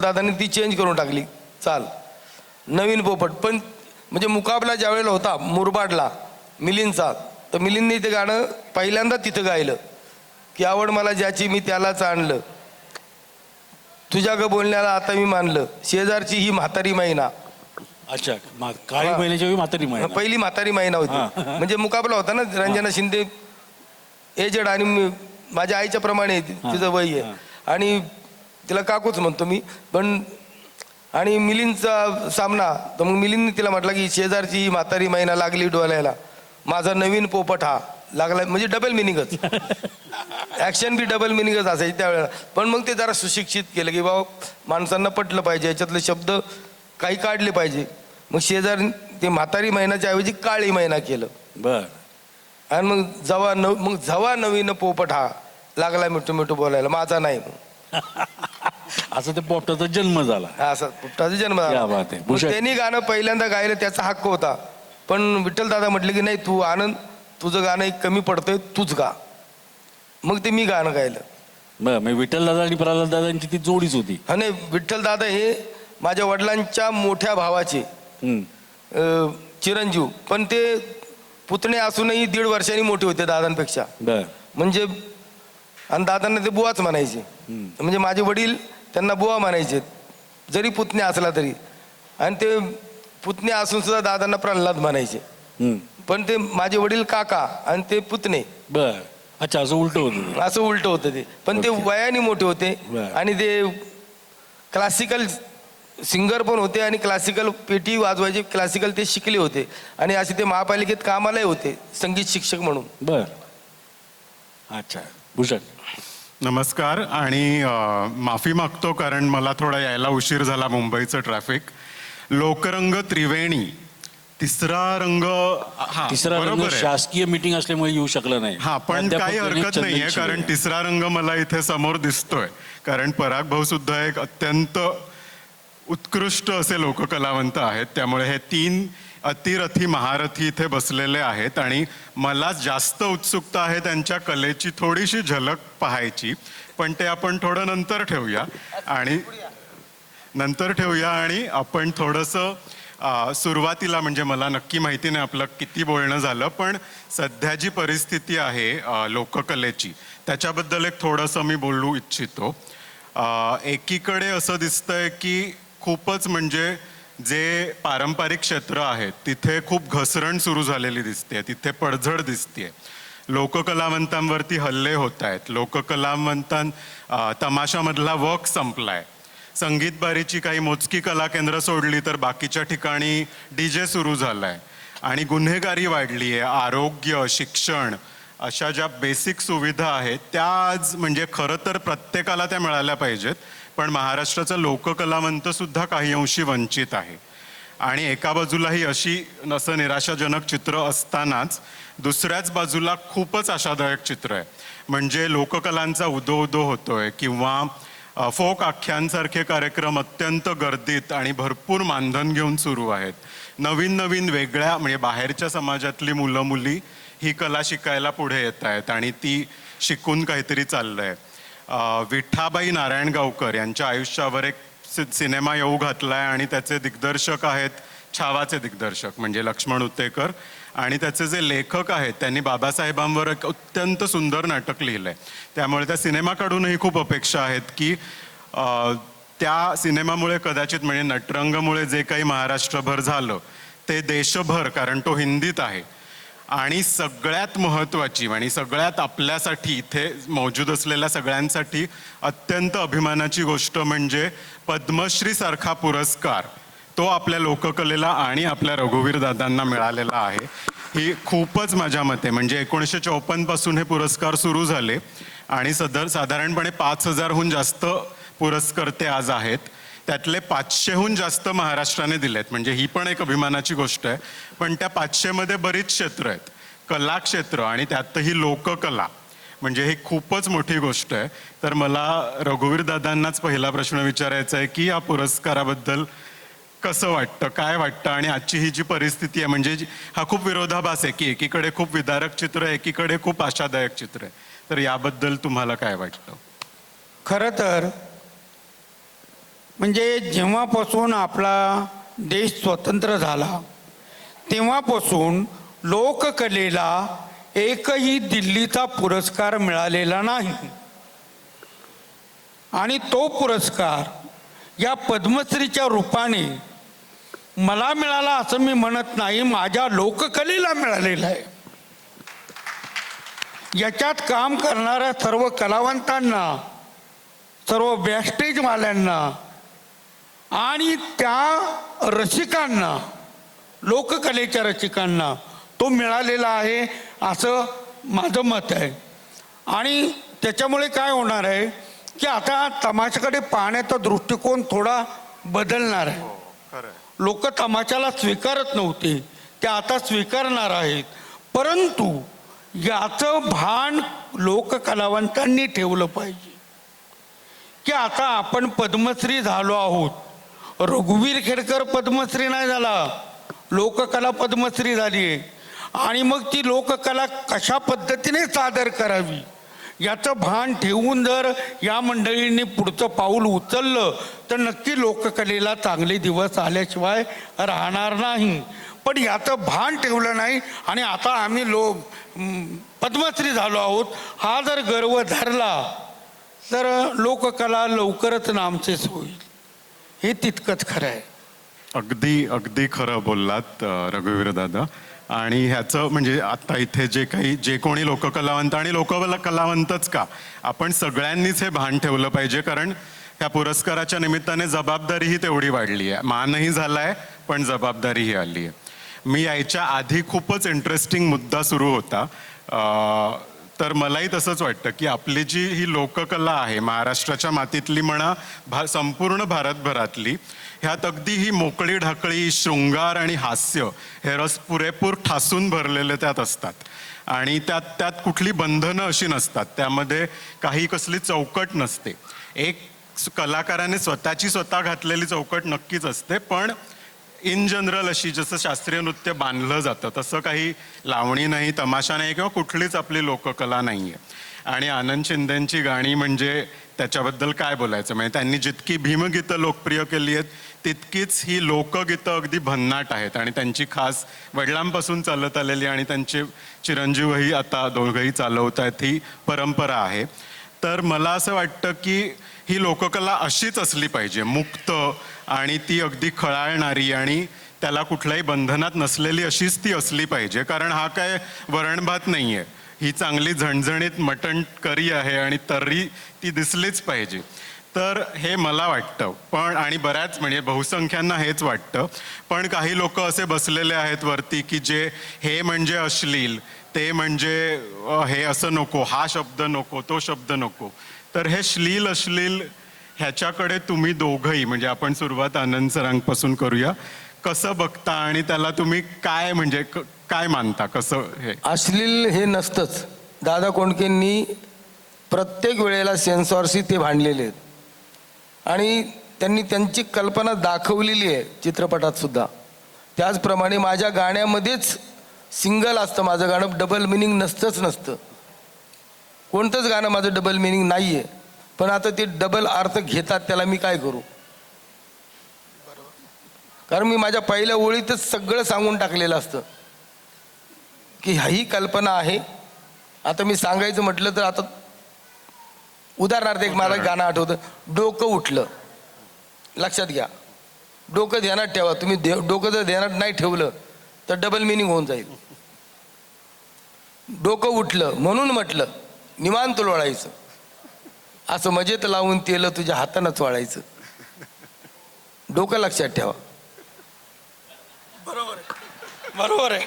दादांनी ती चेंज करून टाकली चाल. नवीन पोपट पण म्हणजे मुकाबला ज्यावेळेला होता मुरबाडला मिलिंदचा, तर मिलिंदने ते गाणं पहिल्यांदा तिथं गायलं की आवड मला ज्याची मी त्यालाच आणलं, तुझ्या ग बोलण्याला आता मी मानलं, शेजारची ही म्हातारी मैना. अच्छा, काही महिन्याच्या वेळी म्हातारी महिना, पहिली म्हातारी मैना होती. म्हणजे मुकाबला होता ना, रंजना शिंदे एजड आणि माझ्या आईच्या प्रमाणे तिचं वय आहे आणि तिला काकूच म्हणतो मी पण. आणि मिलिंदचा सामना, तर मग मिलिंदने तिला म्हटलं की शेजारची ही म्हातारी मैना लागली डोलायला, माझा नवीन पोपट हा लागला. म्हणजे डबल मिनिंगच, ॲक्शन बी डबल मिनिंगच असायची त्यावेळेला. पण मग ते जरा सुशिक्षित केलं की बाबा माणसांना पटलं पाहिजे, याच्यातले शब्द काही काढले पाहिजे. मग शेजार ते म्हातारी मैनाच्या ऐवजी काळी मैना केलं. बर. आणि मग जवा नवीन पोपट हा लागला मिठू मिठू बोलायला, माझा नाही. असं ते पोपटाचा जन्म झाला. असा पोपटाचा जन्म झाला. मग त्यांनी गाणं पहिल्यांदा गायलं, त्याचा हक्क होता. पण विठ्ठल दादा म्हटले की नाही तू आनंद, तुझं गाणं एक कमी पडतंय, तूच गा. मग ते मी गाणं गायलं. बरं, विठ्ठल दादा आणि प्रल्हाद दादांची ती जोडीच होती. हा नाही, विठ्ठल दादा हे माझ्या वडिलांच्या मोठ्या भावाचे चिरंजीव, पण ते पुतणे असूनही 1.5 वर्षांनी मोठे होते दादांपेक्षा. म्हणजे आणि दादांना ते बुवाच म्हणायचे. म्हणजे माझे वडील त्यांना बुवा म्हणायचे जरी पुतणे असला तरी. आणि ते पुतणे असून सुद्धा दादांना प्रल्हाद म्हणायचे. पण ते माझे वडील काका आणि ते पुतणे. बर. अच्छा, असं उलट होतं. असं उलट होतं ते. पण ते वयाने मोठे होते आणि ते क्लासिकल सिंगर पण होते आणि क्लासिकल पेटी वाजवायचे, क्लासिकल ते शिकले होते. आणि असे ते महापालिकेत कामालाही होते संगीत शिक्षक म्हणून. बर. अच्छा, भूषण नमस्कार. आणि माफी मागतो कारण मला थोडा यायला उशीर झाला, मुंबईचं ट्रॅफिक. लोकरंग त्रिवेणी, तिसरा रंग. तिसरा रंग शासकीय मीटिंग असल्यामुळे येऊ शकला नाही. हा, पण काही हरकत नाहीये कारण तिसरा रंग मला इथे समोर दिसतोय. कारण पराग भाऊ सुद्धा एक अत्यंत उत्कृष्ट असे लोककलावंत आहेत. त्यामुळे हे 3 अतिरथी महारथी इथे बसलेले आहेत आणि मला जास्त उत्सुकता आहे त्यांच्या कलेची थोडीशी झलक पाहायची. पण ते आपण थोडं नंतर ठेवूया. आणि आपण थोडंसं सुरुवातीला, म्हणजे मला नक्की माहिती नाही आपलं किती बोलणं झालं, पण सध्या जी परिस्थिती आहे लोककलेची त्याच्याबद्दल एक थोडंसं मी बोलू इच्छितो. एकीकडे असं दिसतंय की खूपच म्हणजे जे पारंपरिक क्षेत्र आहेत तिथे खूप घसरण सुरू झालेली दिसते, तिथे पडझड दिसते. लोककलावंतांवरती हल्ले होत आहेत. तमाशामधला वर्क संपलाय. संगीत बारीची काही मोजकी कला केंद्र सोडली तर बाकीच्या ठिकाणी DJ सुरू झालाय. आणि गुन्हेगारी वाढली आहे. आरोग्य, शिक्षण अशा ज्या बेसिक सुविधा आहेत त्या आज म्हणजे खरं तर प्रत्येकाला त्या मिळाल्या पाहिजेत, पण महाराष्ट्राचा लोककलावंत सुद्धा काही अंशी वंचित आहे. आणि एका बाजूला ही असं निराशाजनक चित्र असतानाच दुसऱ्याच बाजूला खूपच आशादायक चित्र आहे. म्हणजे लोककलांचा उदो होतोय किंवा फोक आख्यांसारखे कार्यक्रम अत्यंत गर्दीत आणि भरपूर मानधन घेऊन सुरू आहेत. नवीन वेगळ्या म्हणजे बाहेरच्या समाजातली मुलं मुली ही कला शिकायला पुढे येत आहेत आणि ती शिकून काहीतरी चाललंय. विठाबाई नारायणगावकर यांच्या आयुष्यावर एक सिनेमा येऊ घातलाय आणि त्याचे दिग्दर्शक आहेत छावाचे दिग्दर्शक म्हणजे लक्ष्मण उत्तेकर. आणि त्याचे जे लेखक आहेत त्यांनी बाबासाहेबांवर एक अत्यंत सुंदर नाटक लिहिलंय. त्यामुळे त्या सिनेमाकडूनही खूप अपेक्षा आहेत की त्या सिनेमामुळे कदाचित म्हणजे नटरंगमुळे जे काही महाराष्ट्रभर झालं ते देशभर, कारण तो हिंदीत आहे. आणि सगळ्यात महत्त्वाची आणि सगळ्यात आपल्यासाठी इथे मौजूद असलेल्या सगळ्यांसाठी अत्यंत अभिमानाची गोष्ट म्हणजे पद्मश्री सारखा पुरस्कार तो आपल्या लोककलेला आणि आपल्या रघुवीर दादांना मिळालेला आहे. ही खूपच माझ्या मते म्हणजे 1954 पासून हे पुरस्कार सुरू झाले आणि साधारणपणे 5000हून जास्त पुरस्कर्ते आज आहेत. त्यातले 500हून जास्त महाराष्ट्राने दिलेत. म्हणजे ही पण एक अभिमानाची गोष्ट आहे. पण त्या 500मध्ये बरीच क्षेत्र आहेत, कला क्षेत्र, आणि त्यातही लोककला. म्हणजे ही खूपच मोठी गोष्ट आहे. तर मला रघुवीर दादांनाच पहिला प्रश्न विचारायचा आहे की या पुरस्काराबद्दल कसं वाटतं, काय वाटतं? आणि आजची ही जी परिस्थिती आहे म्हणजे हा खूप विरोधाभास आहे की एकीकडे खूप विदारक चित्र आहे, एकीकडे खूप आशादायक चित्र आहे. तर याबद्दल तुम्हाला काय वाटतं? खरं तर म्हणजे जेव्हापासून आपला देश स्वतंत्र झाला तेव्हापासून लोककलेला एकही दिल्लीचा पुरस्कार मिळालेला नाही. आणि तो पुरस्कार या पद्मश्रीच्या रूपाने मला मिळाला असं मी म्हणत नाही, माझ्या लोककलेला मिळालेला आहे. याच्यात काम करणाऱ्या सर्व कलावंतांना, सर्व बॅकस्टेजवाल्यांना आणि त्या रसिकांना, लोककलेच्या रसिकांना तो मिळालेला आहे असं माझं मत आहे. आणि त्याच्यामुळे काय होणार आहे की आता तमाशाकडे पाहण्याचा दृष्टिकोन थोडा बदलणार आहे. लोक तमाशाला स्वीकारत नव्हते, ते आता स्वीकारणार आहेत. परंतु याचं भान लोककलावंतांनी ठेवलं पाहिजे की आता आपण पद्मश्री झालो आहोत. रघुवीर खेडकर पद्मश्री नाही झाला, लोककला पद्मश्री झाली आहे. आणि मग ती लोककला कशा पद्धतीने सादर करावी याचं भान ठेवून जर या मंडळींनी पुढचं पाऊल उचललं तर नक्की लोककलेला चांगले दिवस आल्याशिवाय राहणार नाही. पण याचं भान ठेवलं नाही आणि आता आम्ही पद्मश्री झालो आहोत हा जर गर्व धरला तर लोककला लवकरच नामशेष होईल. हे तितकंच खरं आहे. अगदी अगदी खरं बोललात रघुवीर दादा. आणि ह्याचं म्हणजे आता इथे जे कोणी लोककलावंत आणि लोककलावंतच का, आपण सगळ्यांनीच हे भान ठेवलं पाहिजे. कारण ह्या पुरस्काराच्या निमित्ताने जबाबदारीही तेवढी वाढली आहे, मानही झालाय पण जबाबदारीही आली आहे. मी यायच्या आधी खूपच इंटरेस्टिंग मुद्दा सुरू होता. तर मलाही तसंच वाटतं की आपली जी ही लोककला आहे महाराष्ट्राच्या मातीतली म्हणा संपूर्ण भारतभरातली, ह्यात अगदी ही मोकळी ढाकळी, शृंगार आणि हास्य हे रस पुरेपूर ठासून भरलेले त्यात असतात. आणि त्यात कुठली बंधनं अशी नसतात, त्यामध्ये काही कसली चौकट नसते. एक कलाकाराने स्वतः घातलेली चौकट नक्कीच असते, पण इन जनरल अशी जसं शास्त्रीय नृत्य बांधलं जातं तसं काही लावणी नाही, तमाशा नाही किंवा कुठलीच आपली लोककला नाही आहे. आणि आनंद शिंदेंची गाणी म्हणजे त्याच्याबद्दल काय बोलायचं. म्हणजे त्यांनी जितकी भीमगीतं लोकप्रिय केली आहेत तितकीच ही लोकगीतं अगदी भन्नाट आहेत. आणि त्यांची खास वडिलांपासून चालत आलेली आणि त्यांचे चिरंजीवही आता दोघंही चालवत आहेत ही परंपरा आहे. तर मला असं वाटतं की ही लोककला अशीच असली पाहिजे, मुक्त आणि ती अगदी खळाळणारी आणि त्याला कुठल्याही बंधनात नसलेली अशीच ती असली पाहिजे. कारण हा काय वरणभात नाही आहे, ही चांगली झणझणीत मटण करी आहे आणि तर्री ती दिसलीच पाहिजे. तर हे मला वाटतं. पण आणि बऱ्याच म्हणजे बहुसंख्यांना हेच वाटतं. पण काही लोक असे बसलेले आहेत वरती की जे हे म्हणजे अश्लील, ते म्हणजे हे असं नको, हा शब्द नको, तो शब्द नको. तर हे श्लील अश्लील ह्याच्याकडे तुम्ही दोघंही म्हणजे आपण सुरुवात आनंद सरांपासून करूया, कसं बघता आणि त्याला तुम्ही काय म्हणजे काय मानता, कसं हे अश्लील हे नसतंच. दादा कोंडकेंनी प्रत्येक वेळेला सेन्सॉरशी ते भांडलेले आहेत आणि त्यांनी त्यांची कल्पना दाखवलेली आहे चित्रपटात सुद्धा. त्याचप्रमाणे माझ्या गाण्यामध्येच सिंगल असतं माझं गाणं, डबल मिनिंग नसतं. कोणतंच गाणं माझं डबल मिनिंग नाही आहे. पण आता ते डबल अर्थ घेतात, त्याला मी काय करू. कारण मी माझ्या पहिल्या ओळीतच सगळं सांगून टाकलेलं असतं की ही कल्पना आहे. आता मी सांगायचं म्हटलं तर आता उदाहरणार्थ एक मला गाणं आठवतं, डोकं उठलं. लक्षात घ्या, डोकं ध्यानात ठेवा. तुम्ही डोकं जर ध्यानात नाही ठेवलं तर डबल मिनिंग होऊन जाईल. डोकं उठलं म्हणून म्हटलं निवांत लोळायचं, असं मजेत लावून तेल तुझ्या हातानंच वाळायचं. डोकं लक्षात ठेवा. बरोबर आहे.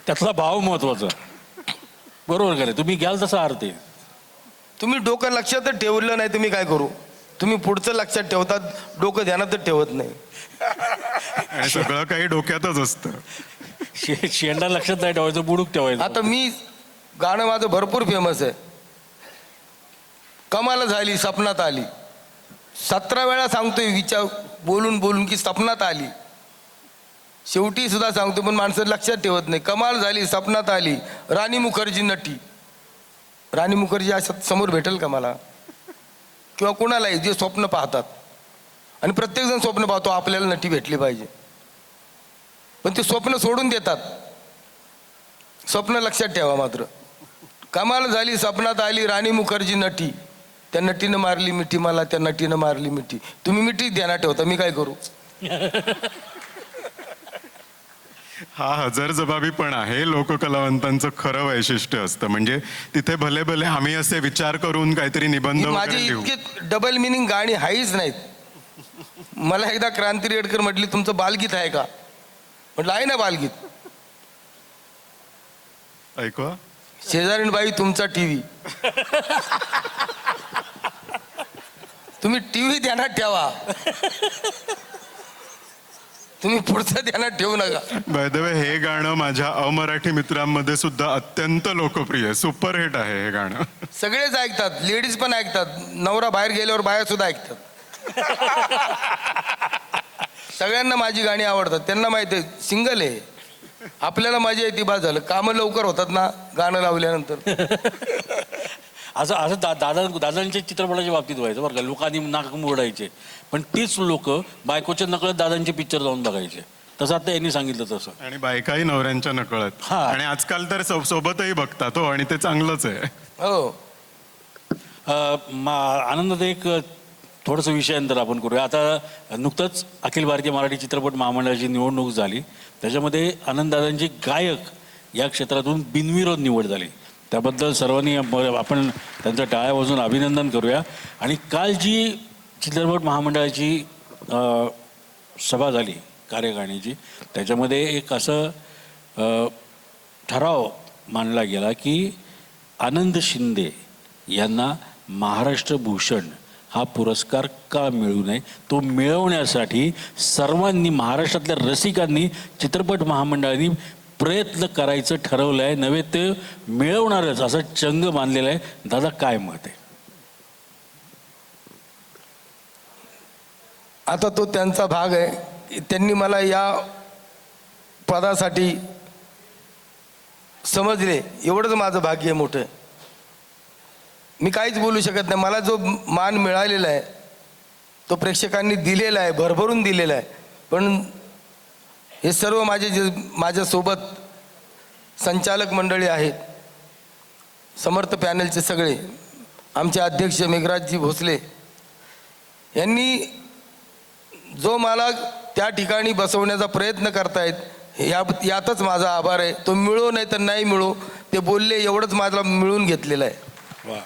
त्यातला भाव महत्वाचा. बरोबर का रे? तुम्ही घ्याल तसा अर्थ आहे. तुम्ही डोकं लक्षातच ठेवलं नाही तुम्ही काय करू. तुम्ही पुढचं लक्षात ठेवतात, डोकं ध्यानातच ठेवत नाही. आणि सगळं काही डोक्यातच असतं. शेंडा लक्षात नाही ठेवायचं, बुडूक ठेवायचं. आता मी गाणं माझं भरपूर फेमस आहे, कमाल झाली सपनात आली. 17 वेळा सांगतोय विचार बोलून की सपनात आली. शेवटी सुद्धा सांगतो पण माणसं लक्षात ठेवत नाही. कमाल झाली सपनात आली, राणी मुखर्जी नटी. राणी मुखर्जी अशा समोर भेटेल का मला किंवा कोणालाही जे स्वप्न पाहतात. आणि प्रत्येकजण स्वप्न पाहतो आपल्याला नटी भेटली पाहिजे, पण ते स्वप्न सोडून देतात. स्वप्न लक्षात ठेवा मात्र. कमाल झाली, स्वप्नात आली राणी मुखर्जी नटी, त्या नटीनं मारली मिठी मला, त्या नटीनं मारली मिठी. तुम्ही मिठी ध्यानात ठेवता, मी काय करू? हा हजरजबाबी पण आहे लोककलावंतांचं खरं वैशिष्ट्य असतं. म्हणजे तिथे भले भले आम्ही असे विचार करून काहीतरी निबंध माझी वगैरे लिहू. इतके डबल मिनिंग गाणी हाईच नाहीत. मला एकदा क्रांती रेडकर म्हटली तुमचं बालगीत आहे का? म्हटलं आहे ना बालगीत. ऐकवा. शेजारीन बाई तुमचा टीव्ही. तुम्ही टीव्ही ध्यानात ठेवा, तुम्ही पुढचं ध्यानात ठेवू नका. बाय द वे हे गाणं माझ्या अमराठी मित्रांमध्ये सुद्धा अत्यंत लोकप्रिय आहे. सुपरहिट आहे हे गाणं. सगळेच ऐकतात, लेडीज पण ऐकतात, नवरा बाहेर गेल्यावर बाया सुद्धा ऐकतात. सगळ्यांना माझी गाणी आवडतात. त्यांना माहिती आहे सिंगल आहे, आपल्याला मजा येते. बा झालं, कामं लवकर होतात ना गाणं लावल्यानंतर. असं असं दादांच्या चित्रपटाच्या बाबतीत व्हायचं बरं का. लोकांनी नाक मोडायचे, पण तीच लोक बायकोच्या नकळत दादांचे पिक्चर जाऊन बघायचे. तसं आता यांनी सांगितलं तसं. आणि बायकाही नवऱ्यांच्या नकळत. हा. आणि आजकाल तर सोबतही बघतात हो, आणि ते चांगलंच आहे. हो, आनंदात एक थोडंसं विषयांतर आपण करूया. आता नुकतंच अखिल भारतीय मराठी चित्रपट महामंडळाची निवडणूक झाली. त्याच्यामध्ये आनंददादांची गायक या क्षेत्रातून बिनविरोध निवड झाली. त्याबद्दल सर्वांनी आपण त्यांचं टाळ्या वाजवून अभिनंदन करूया. आणि काल जी चित्रपट महामंडळाची सभा झाली कार्यकारिणीची, त्याच्यामध्ये एक असं ठराव मांडला गेला की आनंद शिंदे यांना महाराष्ट्र भूषण हा पुरस्कार का मिळू नये, तो मिळवण्यासाठी सर्वांनी, महाराष्ट्रातल्या रसिकांनी, चित्रपट महामंडळाने प्रयत्न करायचं ठरवलं आहे. नव्हे ते मिळवणारच असं चंग मानलेलं आहे. दादा काय मत आहे? आता तो त्यांचा भाग आहे. त्यांनी मला या पदासाठी समजले एवढंच माझं भाग्य आहे मोठं. मी काहीच बोलू शकत नाही. मला जो मान मिळालेला आहे तो प्रेक्षकांनी दिलेला आहे, भरभरून दिलेला आहे. पण हे सर्व माझ्यासोबत संचालक मंडळी आहेत, समर्थ पॅनलचे सगळे, आमचे अध्यक्ष मेघराजजी भोसले यांनी जो मला त्या ठिकाणी बसवण्याचा प्रयत्न करतायत यातच माझा आभार आहे. तो मिळो नाही तर नाही मिळो, ते बोलले एवढंच माझा मिळून घेतलेलं आहे. वा.